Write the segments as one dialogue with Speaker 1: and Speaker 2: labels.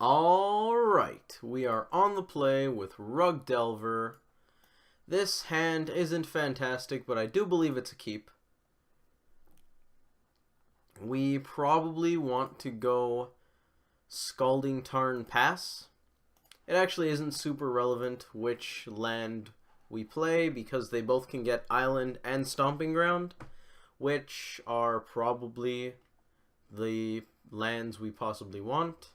Speaker 1: Alright, we are on the play with RUG Delver. This hand isn't fantastic, but I do believe it's a keep. We probably want to go Scalding Tarn Pass. It actually isn't super relevant which land we play because they both can get Island and Stomping Ground, which are probably the lands we possibly want.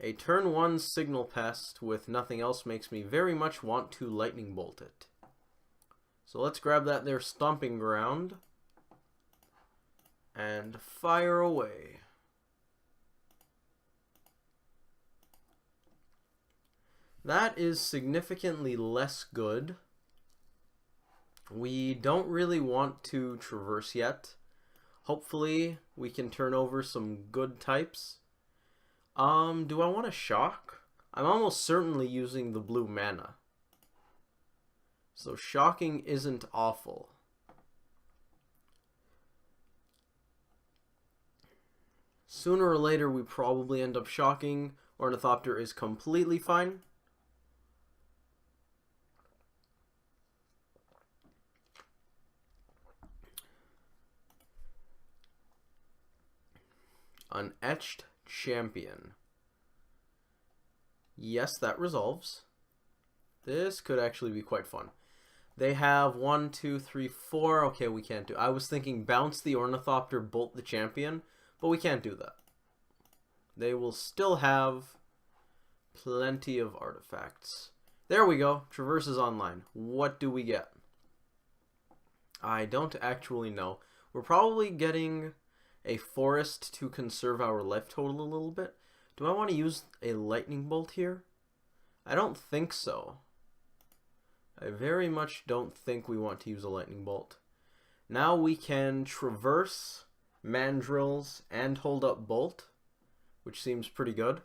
Speaker 1: A turn 1 Signal Pest with nothing else makes me very much want to Lightning Bolt it. So let's grab that there Stomping Ground and fire away. That is significantly less good. We don't really want to traverse yet. Hopefully we can turn over some good types. Do I want to shock? I'm almost certainly using the blue mana. So shocking isn't awful. Sooner or later we probably end up shocking. Ornithopter is completely fine. An Etched Champion. Yes, that resolves. This could actually be quite fun. They have 1, 2, 3, 4. Okay, we can't do. I was thinking bounce the Ornithopter, bolt the champion, but we can't do that. They will still have plenty of artifacts. There we go. Traverse is online. What do we get? I don't actually know. We're probably getting a forest to conserve our life total a little bit. Do I want to use a lightning bolt here? I don't think so. I very much don't think we want to use a lightning bolt. Now we can traverse mandrills and hold up bolt, which seems pretty good.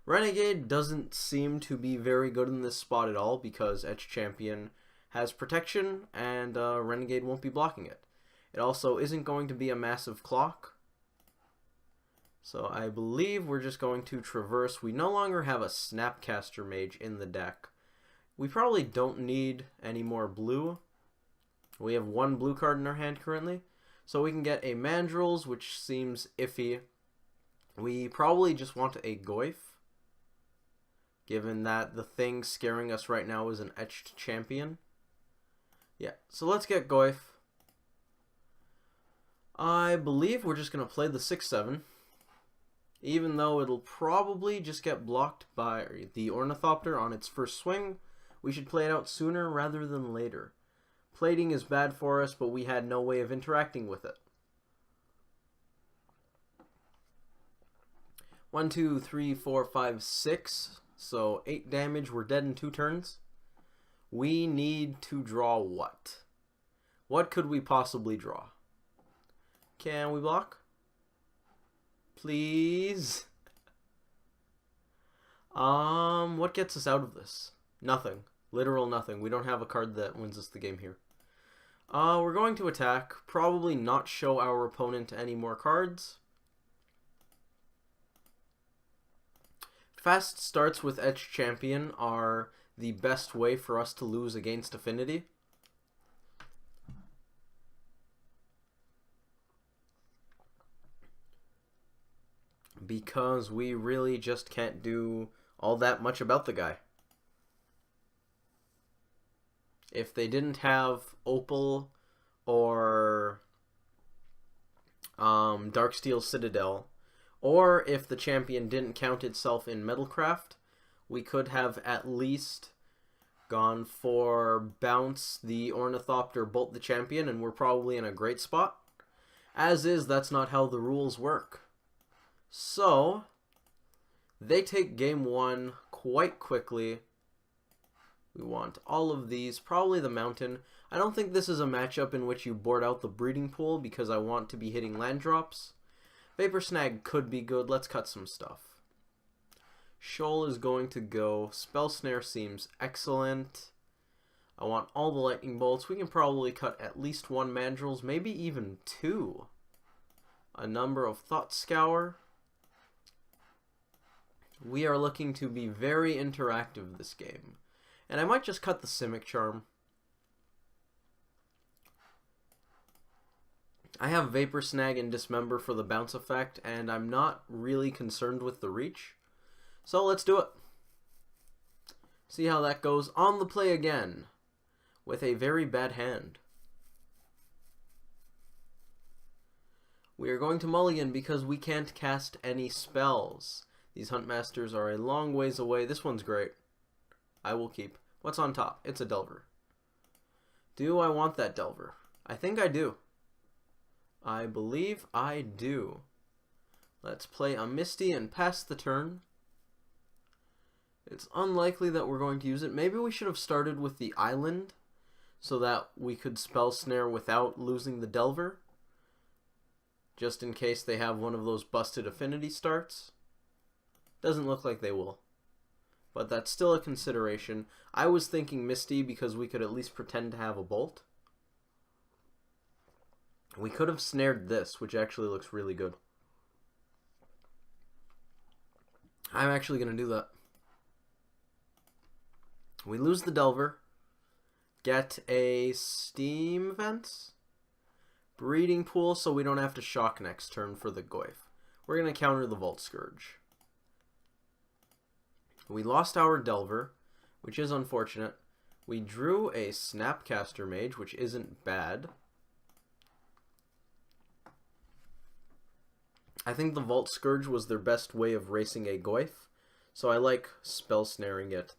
Speaker 1: Renegade doesn't seem to be very good in this spot at all because Etched Champion has protection and Renegade won't be blocking it. It also isn't going to be a massive clock. So I believe we're just going to traverse. We no longer have a Snapcaster Mage in the deck. We probably don't need any more blue. We have 1 blue card in our hand currently. So we can get a Mandrills, which seems iffy. We probably just want a Goyf, given that the thing scaring us right now is an Etched Champion. Yeah, so let's get Goyf. I believe we're just going to play the 6/7, even though it'll probably just get blocked by the Ornithopter on its first swing. We should play it out sooner rather than later. Plating is bad for us, but we had no way of interacting with it. 1, 2, 3, 4, 5, 6. So 8 damage. We're dead in 2 turns. We need to draw what? What could we possibly draw? Can we block? Please? What gets us out of this? Nothing. Literal nothing. We don't have a card that wins us the game here. We're going to attack. Probably not show our opponent any more cards. Fast starts with Etched Champion are the best way for us to lose against Affinity. Because we really just can't do all that much about the guy. If they didn't have Opal or Darksteel Citadel, or if the champion didn't count itself in Metalcraft, we could have at least gone for bounce the Ornithopter, bolt the champion, and we're probably in a great spot. As is, that's not how the rules work. So, they take game 1 quite quickly. We want all of these, probably the mountain. I don't think this is a matchup in which you board out the breeding pool because I want to be hitting land drops. Vapor Snag could be good. Let's cut some stuff. Shoal is going to go. Spell Snare seems excellent. I want all the lightning bolts. We can probably cut at least 1 Mandrills, maybe even 2. A number of Thought Scour. We are looking to be very interactive this game. And I might just cut the Simic Charm. I have Vapor Snag and Dismember for the bounce effect, and I'm not really concerned with the reach. So let's do it. See how that goes on the play again, with a very bad hand. We are going to mulligan because we can't cast any spells. These Huntmasters are a long ways away. This one's great. I will keep. What's on top? It's a Delver. Do I want that Delver? I think I do. I believe I do. Let's play a Misty and pass the turn. It's unlikely that we're going to use it. Maybe we should have started with the Island so that we could Spell Snare without losing the Delver. Just in case they have one of those busted affinity starts. Doesn't look like they will. But that's still a consideration. I was thinking Misty because we could at least pretend to have a Bolt. We could have snared this, which actually looks really good. I'm actually going to do that. We lose the Delver. Get a Steam Vents. Breeding Pool so we don't have to shock next turn for the Goyf. We're going to counter the Vault Scourge. We lost our Delver, which is unfortunate. We drew a Snapcaster Mage, which isn't bad. I think the Vault Scourge was their best way of racing a Goyf, so I like Spell Snaring it.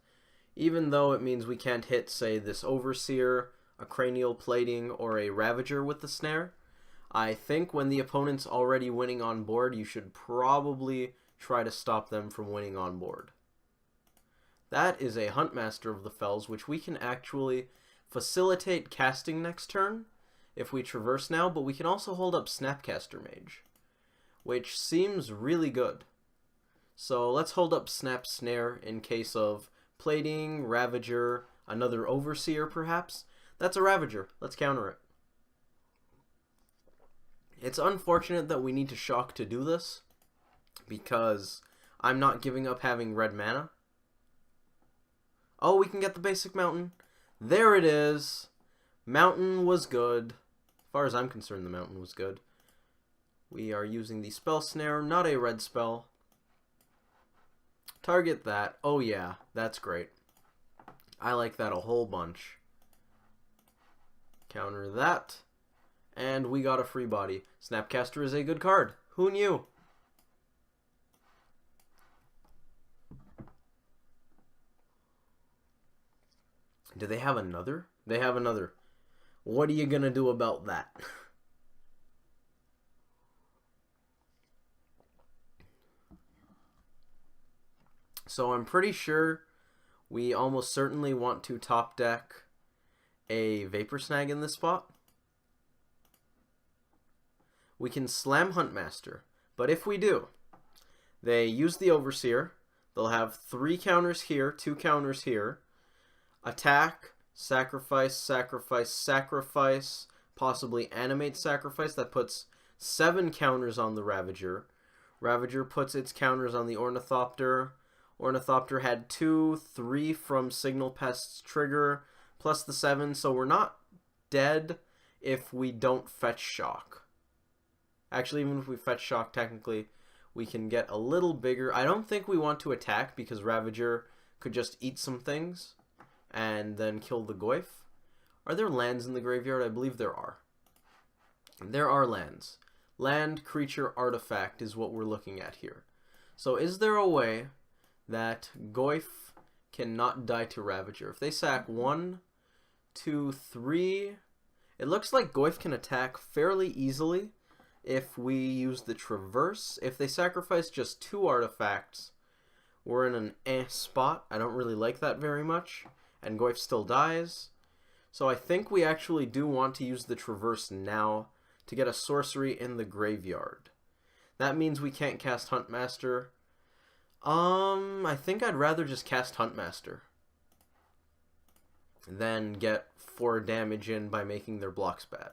Speaker 1: Even though it means we can't hit, say, this Overseer, a Cranial Plating, or a Ravager with the Snare, I think when the opponent's already winning on board, you should probably try to stop them from winning on board. That is a Huntmaster of the Fells, which we can actually facilitate casting next turn if we traverse now, but we can also hold up Snapcaster Mage, which seems really good. So let's hold up Snap Snare in case of Plating, Ravager, another Overseer perhaps. That's a Ravager. Let's counter it. It's unfortunate that we need to shock to do this, because I'm not giving up having red mana. Oh, we can get the basic Mountain. There it is. Mountain was good. As far as I'm concerned, the Mountain was good. We are using the Spell Snare, not a red spell. Target that. Oh yeah, that's great. I like that a whole bunch. Counter that. And we got a free body. Snapcaster is a good card. Who knew? Do they have another? They have another. What are you gonna do about that? So I'm pretty sure we almost certainly want to top deck a Vapor Snag in this spot. We can slam Huntmaster, but if we do, they use the Overseer. They'll have 3 counters here, 2 counters here. Attack, sacrifice, sacrifice, sacrifice, possibly animate sacrifice. That puts 7 counters on the Ravager. Ravager puts its counters on the Ornithopter. Ornithopter had 2, 3 from Signal Pest's trigger, plus the 7, so we're not dead if we don't fetch Shock. Actually, even if we fetch Shock, technically, we can get a little bigger. I don't think we want to attack, because Ravager could just eat some things and then kill the Goyf. Are there lands in the graveyard? I believe there are. There are lands. Land, creature, artifact is what we're looking at here. So is there a way that Goyf cannot die to Ravager? If they sack 1, 2, 3, it looks like Goyf can attack fairly easily if we use the Traverse. If they sacrifice just 2 artifacts, we're in an spot. I don't really like that very much, and Goyf still dies. So I think we actually do want to use the Traverse now to get a sorcery in the graveyard. That means we can't cast Huntmaster. I think I'd rather just cast Huntmaster than get 4 damage in by making their blocks bad.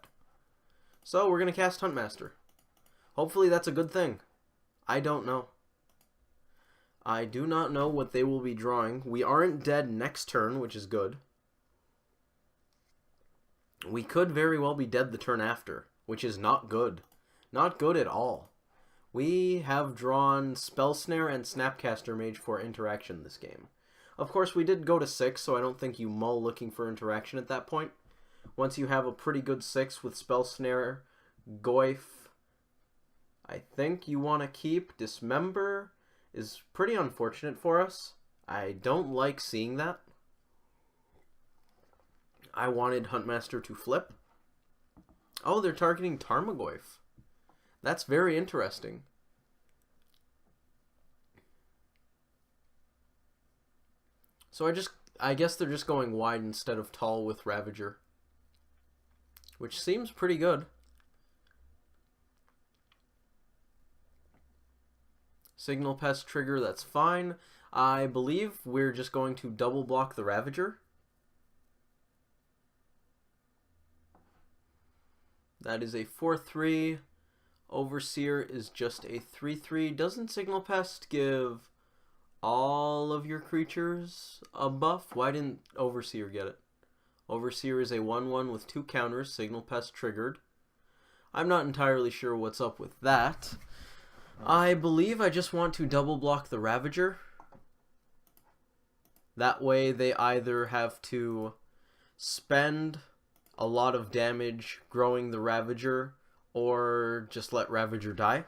Speaker 1: So we're going to cast Huntmaster. Hopefully that's a good thing. I don't know. I do not know what they will be drawing. We aren't dead next turn, which is good. We could very well be dead the turn after, which is not good. Not good at all. We have drawn Spell Snare and Snapcaster Mage for interaction this game. Of course, we did go to 6, so I don't think you mull looking for interaction at that point. Once you have a pretty good 6 with Spell Snare, Goyf, I think you want to keep. Dismember is pretty unfortunate for us. I don't like seeing that. I wanted Huntmaster to flip. Oh, they're targeting Tarmogoyf. That's very interesting. So I guess they're just going wide instead of tall with Ravager, which seems pretty good. Signal Pest trigger, that's fine. I believe we're just going to double block the Ravager. That is a 4/3. Overseer is just a 3/3. Doesn't Signal Pest give all of your creatures a buff? Why didn't Overseer get it? Overseer is a 1/1 with 2 counters. Signal Pest triggered. I'm not entirely sure what's up with that. I believe I just want to double block the Ravager. That way they either have to spend a lot of damage growing the Ravager or just let Ravager die.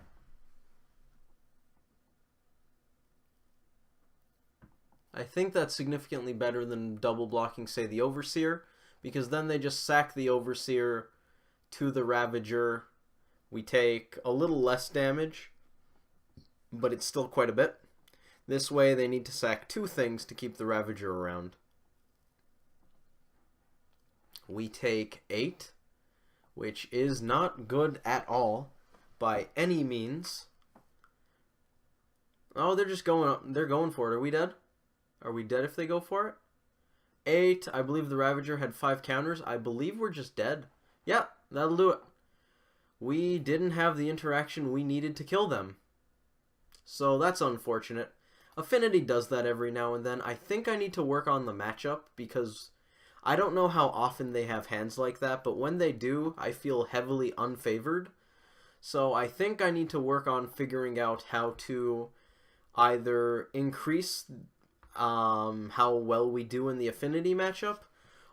Speaker 1: I think that's significantly better than double blocking, say, the Overseer, because then they just sack the Overseer to the Ravager. We take a little less damage, but it's still quite a bit. This way they need to sack 2 things to keep the Ravager around. We take 8, which is not good at all by any means. Oh, they're just going up. They're going for it. Are we dead? Are we dead if they go for it? 8. I believe the Ravager had 5 counters. I believe we're just dead. Yeah, that'll do it. We didn't have the interaction we needed to kill them. So that's unfortunate. Affinity does that every now and then. I think I need to work on the matchup because I don't know how often they have hands like that, but when they do, I feel heavily unfavored. So I think I need to work on figuring out how to either increase how well we do in the Affinity matchup,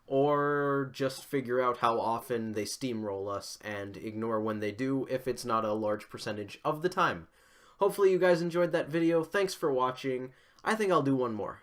Speaker 1: or just figure out how often they steamroll us and ignore when they do if it's not a large percentage of the time. Hopefully you guys enjoyed that video. Thanks for watching. I think I'll do one more.